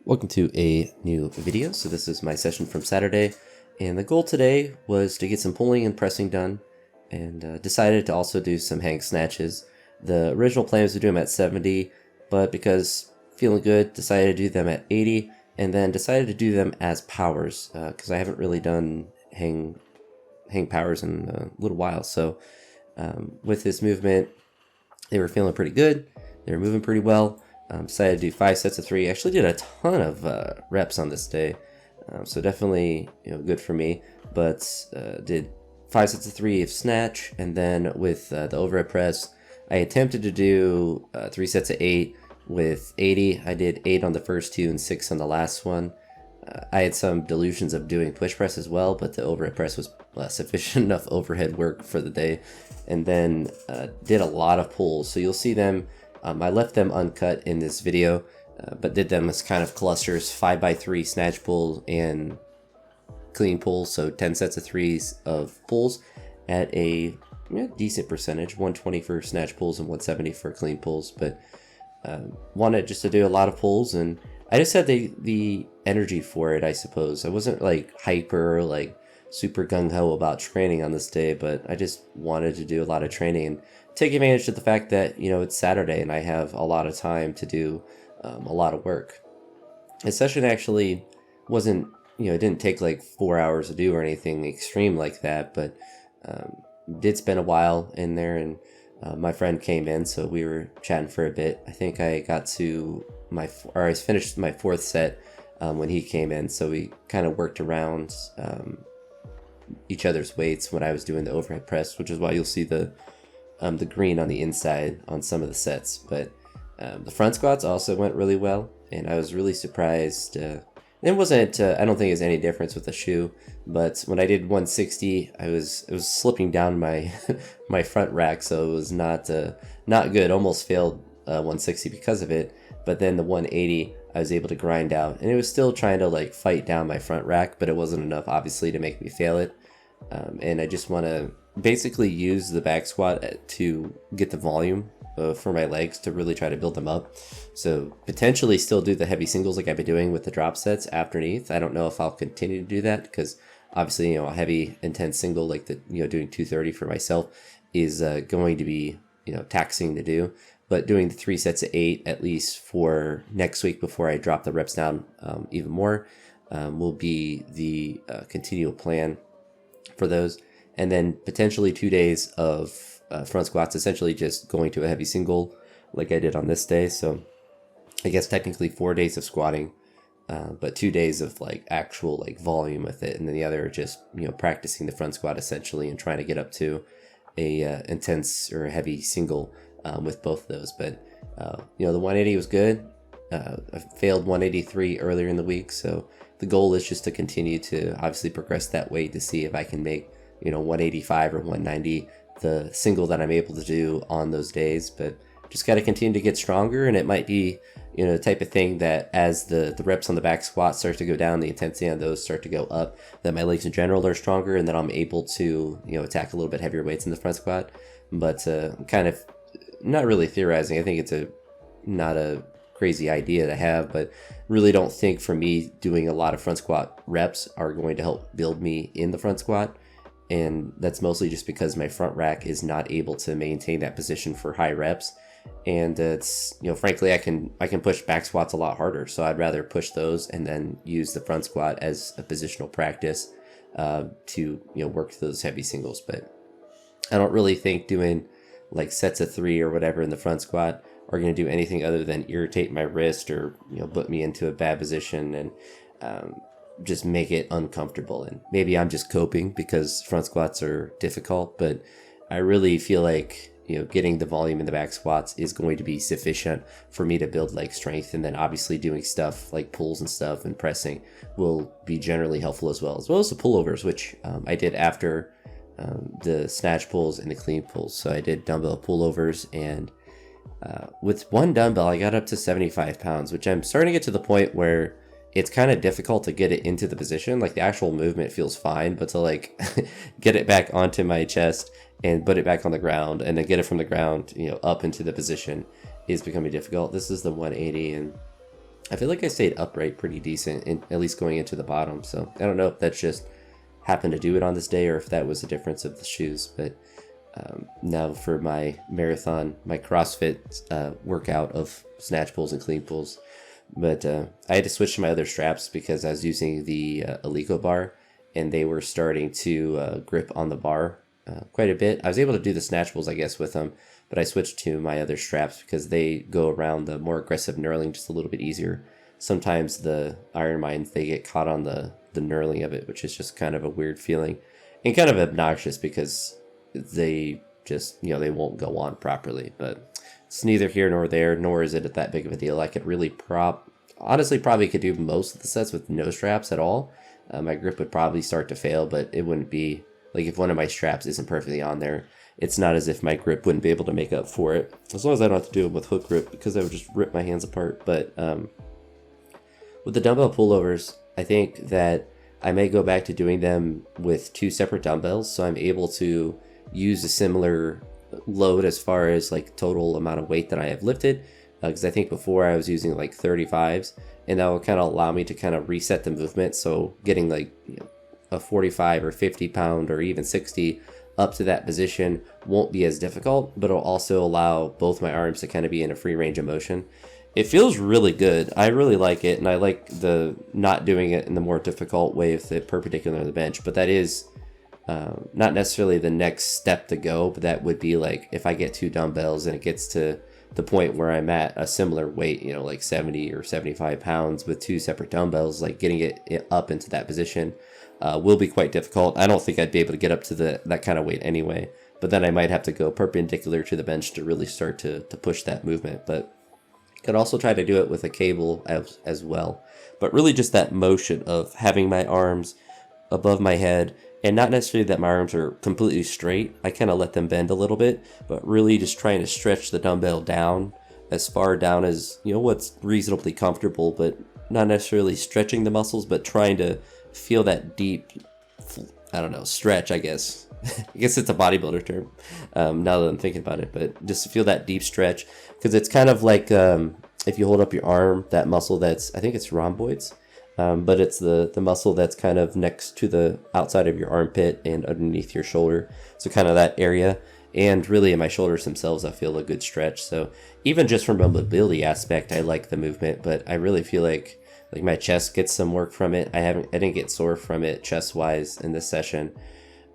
Welcome to a new video. So this is my session from Saturday, and the goal today was to get some pulling and pressing done, and decided to also do some hang snatches. The original plan was to do them at 70, but because feeling good, decided to do them at 80, and then decided to do them as powers, because I haven't really done hang powers in a little while. So with this movement, they were feeling pretty good. They were moving pretty well. Decided to do 5 sets of 3. Actually did a ton of reps on this day, so definitely good for me. But did 5 sets of 3 of snatch, and then with the overhead press, I attempted to do 3 sets of 8 with 80. I did 8 on the first 2 and 6 on the last one. I had some delusions of doing push press as well, but the overhead press was sufficient enough overhead work for the day. And then did a lot of pulls, so you'll see them. I left them uncut in this video, but did them as kind of clusters, 5x3 snatch pull and clean pull, so 10 sets of 3s of pulls at a decent percentage, 120 for snatch pulls and 170 for clean pulls, but wanted just to do a lot of pulls, and I just had the energy for it, I suppose. I wasn't like hyper, like super gung-ho about training on this day, but I just wanted to do a lot of training and take advantage of the fact that it's Saturday and I have a lot of time to do a lot of work. The session actually wasn't, it didn't take like 4 hours to do or anything extreme like that, but did spend a while in there, and my friend came in, so we were chatting for a bit. I think I got to I finished my 4th set when he came in, so we kind of worked around each other's weights when I was doing the overhead press, which is why you'll see the green on the inside on some of the sets. But the front squats also went really well, and I was really surprised. It wasn't, I don't think it was any difference with the shoe, but when I did 160, it was slipping down my my front rack, so it was not good. Almost failed 160 because of it. But then the 180, I was able to grind out, and it was still trying to like fight down my front rack, but it wasn't enough, obviously, to make me fail it. And I just want to basically use the back squat to get the volume for my legs to really try to build them up. So potentially still do the heavy singles like I've been doing with the drop sets underneath. I don't know if I'll continue to do that, because obviously, a heavy intense single like the doing 230 for myself is going to be taxing to do. But doing the 3 sets of 8 at least for next week before I drop the reps down even more will be the continual plan for those. And then potentially 2 days of front squats, essentially just going to a heavy single like I did on this day. So I guess technically 4 days of squatting, but 2 days of like actual like volume with it, and then the other just practicing the front squat essentially and trying to get up to a intense or a heavy single with both of those. But the 180 was good. I failed 183 earlier in the week, so the goal is just to continue to obviously progress that weight to see if I can make 185 or 190 the single that I'm able to do on those days. But just got to continue to get stronger, and it might be the type of thing that as the reps on the back squat start to go down, the intensity on those start to go up, that my legs in general are stronger, and then I'm able to attack a little bit heavier weights in the front squat. But I'm kind of not really theorizing. I think it's not a crazy idea to have, but really don't think for me doing a lot of front squat reps are going to help build me in the front squat. And that's mostly just because my front rack is not able to maintain that position for high reps. And it's, frankly, I can push back squats a lot harder. So I'd rather push those and then use the front squat as a positional practice to, work those heavy singles. But I don't really think doing like sets of 3 or whatever in the front squat are going to do anything other than irritate my wrist or, put me into a bad position and just make it uncomfortable. And maybe I'm just coping because front squats are difficult, but I really feel like getting the volume in the back squats is going to be sufficient for me to build like strength, and then obviously doing stuff like pulls and stuff and pressing will be generally helpful as well as the pullovers, which I did after the snatch pulls and the clean pulls. So I did dumbbell pullovers, and with one dumbbell I got up to 75 pounds, which I'm starting to get to the point where it's kind of difficult to get it into the position. Like the actual movement feels fine, but to like get it back onto my chest and put it back on the ground and then get it from the ground, up into the position is becoming difficult. This is the 180, and I feel like I stayed upright pretty decent, at least going into the bottom. So I don't know if that's just happened to do it on this day or if that was a difference of the shoes. But now for my marathon, my CrossFit workout of snatch pulls and clean pulls. But I had to switch to my other straps because I was using the Alico bar, and they were starting to grip on the bar quite a bit. I was able to do the snatch pulls, I guess, with them, but I switched to my other straps because they go around the more aggressive knurling just a little bit easier. Sometimes the iron mines, they get caught on the knurling of it, which is just kind of a weird feeling and kind of obnoxious because they just, they won't go on properly. But it's neither here nor there, nor is it that big of a deal. I could really honestly probably could do most of the sets with no straps at all. My grip would probably start to fail, but it wouldn't be like if one of my straps isn't perfectly on there, it's not as if my grip wouldn't be able to make up for it. As long as I don't have to do it with hook grip, because I would just rip my hands apart. But with the dumbbell pullovers, I think that I may go back to doing them with 2 separate dumbbells, so I'm able to use a similar load as far as like total amount of weight that I have lifted, because I think before I was using like 35s, and that will kind of allow me to kind of reset the movement. So getting like a 45 or 50 pound or even 60 up to that position won't be as difficult, but it'll also allow both my arms to kind of be in a free range of motion. It feels really good. I really like it, and I like the not doing it in the more difficult way with it perpendicular to the bench, but that is not necessarily the next step to go, but that would be like if I get 2 dumbbells and it gets to the point where I'm at a similar weight, like 70 or 75 pounds with 2 separate dumbbells, like getting it up into that position will be quite difficult. I don't think I'd be able to get up to that kind of weight anyway, but then I might have to go perpendicular to the bench to really start to push that movement. But I could also try to do it with a cable as well. But really just that motion of having my arms above my head, and not necessarily that my arms are completely straight. I kind of let them bend a little bit, but really just trying to stretch the dumbbell down as far down as, what's reasonably comfortable, but not necessarily stretching the muscles, but trying to feel that deep, stretch, I guess. I guess it's a bodybuilder term now that I'm thinking about it, but just to feel that deep stretch, because it's kind of like if you hold up your arm, that muscle I think it's rhomboids, but it's the muscle that's kind of next to the outside of your armpit and underneath your shoulder. So kind of that area. And really in my shoulders themselves, I feel a good stretch. So even just from a mobility aspect, I like the movement, but I really feel like my chest gets some work from it. I didn't get sore from it chest wise in this session.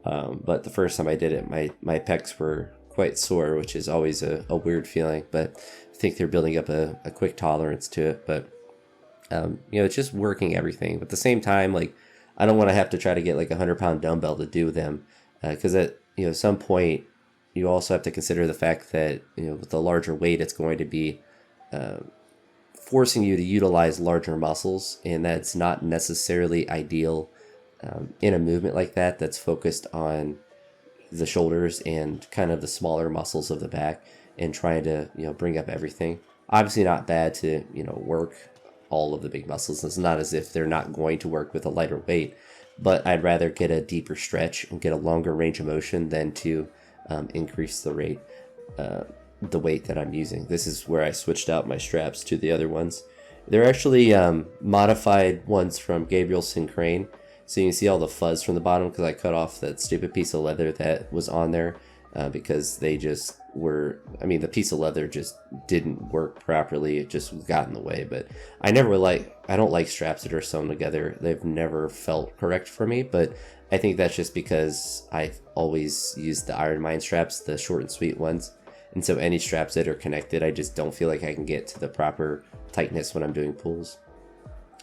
But the first time I did it, my pecs were quite sore, which is always a weird feeling, but I think they're building up a quick tolerance to it. But it's just working everything. But at the same time, I don't want to have to try to get like a 100-pound dumbbell to do them, because at some point you also have to consider the fact that with the larger weight, it's going to be forcing you to utilize larger muscles, and that's not necessarily ideal in a movement like that that's focused on the shoulders and kind of the smaller muscles of the back, and trying to bring up everything. Obviously not bad to work all of the big muscles. It's not as if they're not going to work with a lighter weight, but I'd rather get a deeper stretch and get a longer range of motion than to increase the weight that I'm using. This is where I switched out my straps to the other ones. They're actually modified ones from Gabrielson Crane. So you can see all the fuzz from the bottom because I cut off that stupid piece of leather that was on there because they just the piece of leather just didn't work properly. It just got in the way. But I don't like straps that are sewn together. They've never felt correct for me, but I think that's just because I've always used the Iron Mine straps, the short and sweet ones. And so any straps that are connected, I just don't feel like I can get to the proper tightness when I'm doing pulls.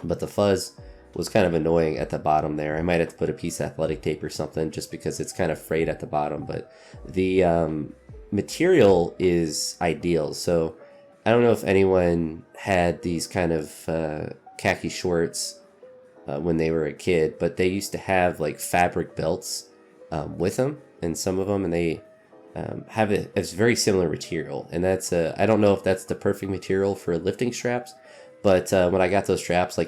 But the fuzz was kind of annoying at the bottom there. I might have to put a piece of athletic tape or something just because it's kind of frayed at the bottom. But the material is ideal. So I don't know if anyone had these kind of khaki shorts when they were a kid, but they used to have like fabric belts with them, and some of them, and they have it's very similar material, and that's I don't know if that's the perfect material for lifting straps, but when I got those straps,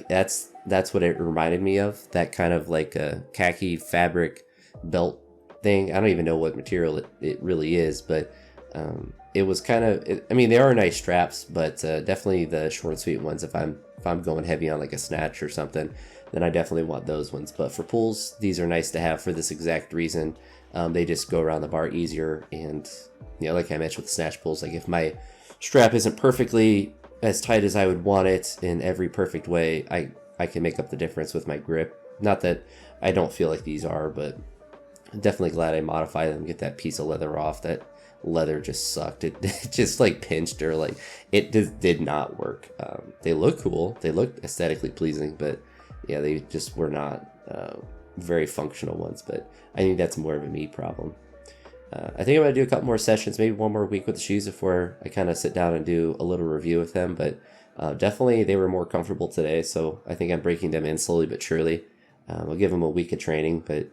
that's what it reminded me of, that kind of like a khaki fabric belt thing. I don't even know what material it really is, but it was kind of, they are nice straps, but definitely the short and sweet ones, if I'm if I'm going heavy on like a snatch or something, then I definitely want those ones. But for pulls, these are nice to have for this exact reason. They just go around the bar easier, and like I mentioned with the snatch pulls, like if my strap isn't perfectly as tight as I would want it in every perfect way, I can make up the difference with my grip. Not that I don't feel like these are, but I'm definitely glad I modified them, get that piece of leather off. That leather just sucked. It just like pinched, or like it just did not work. They look cool, they look aesthetically pleasing, but yeah, they just were not very functional ones. But I think that's more of a me problem. I think I'm gonna do a couple more sessions, maybe one more week with the shoes before I kind of sit down and do a little review with them. But definitely they were more comfortable today, so I think I'm breaking them in slowly but surely. I'll give them a week of training, but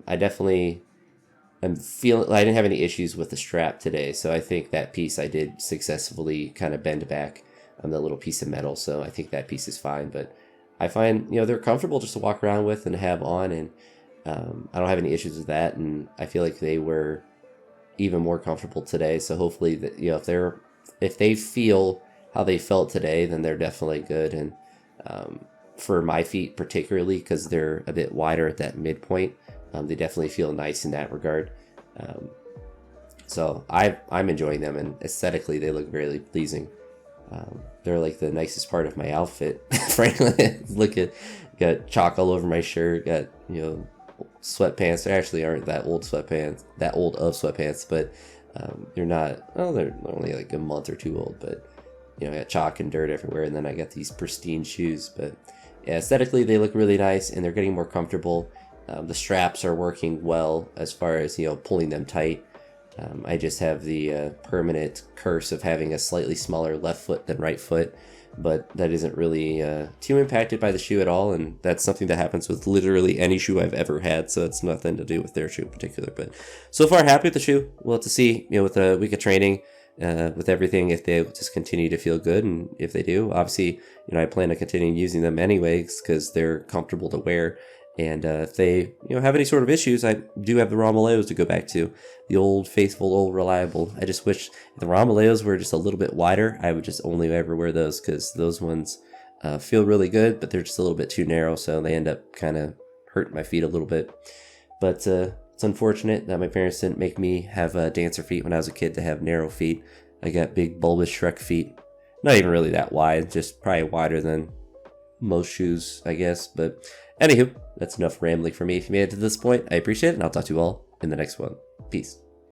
I definitely am feeling I didn't have any issues with the strap today, so I think that piece I did successfully kind of bend back on the little piece of metal, so I think that piece is fine. But I find they're comfortable just to walk around with and have on, and I don't have any issues with that, and I feel like they were even more comfortable today. So hopefully that if they feel how they felt today, then they're definitely good. And for my feet particularly, because they're a bit wider at that midpoint, they definitely feel nice in that regard. So I'm enjoying them, and aesthetically they look really pleasing. They're like the nicest part of my outfit. Frankly, look at, got chalk all over my shirt, got sweatpants. They actually aren't that old of sweatpants, but they're not, they're only like a month or two old, but I got chalk and dirt everywhere, and then I got these pristine shoes. But yeah, aesthetically they look really nice, and they're getting more comfortable. The straps are working well as far as pulling them tight. I just have the permanent curse of having a slightly smaller left foot than right foot, but that isn't really too impacted by the shoe at all, and that's something that happens with literally any shoe I've ever had, so it's nothing to do with their shoe in particular. But so far, happy with the shoe. We'll have to see, with a week of training, with everything, if they just continue to feel good, and if they do, obviously, I plan on continuing using them anyways because they're comfortable to wear. And if they, have any sort of issues, I do have the Romaleos to go back to, the old faithful, old reliable. I just wish the Romaleos were just a little bit wider. I would just only ever wear those because those ones feel really good, but they're just a little bit too narrow, so they end up kind of hurting my feet a little bit. But it's unfortunate that my parents didn't make me have dancer feet when I was a kid to have narrow feet. I got big bulbous Shrek feet. Not even really that wide, just probably wider than most shoes, I guess. But anywho, that's enough rambling for me. If you made it to this point, I appreciate it, and I'll talk to you all in the next one. Peace.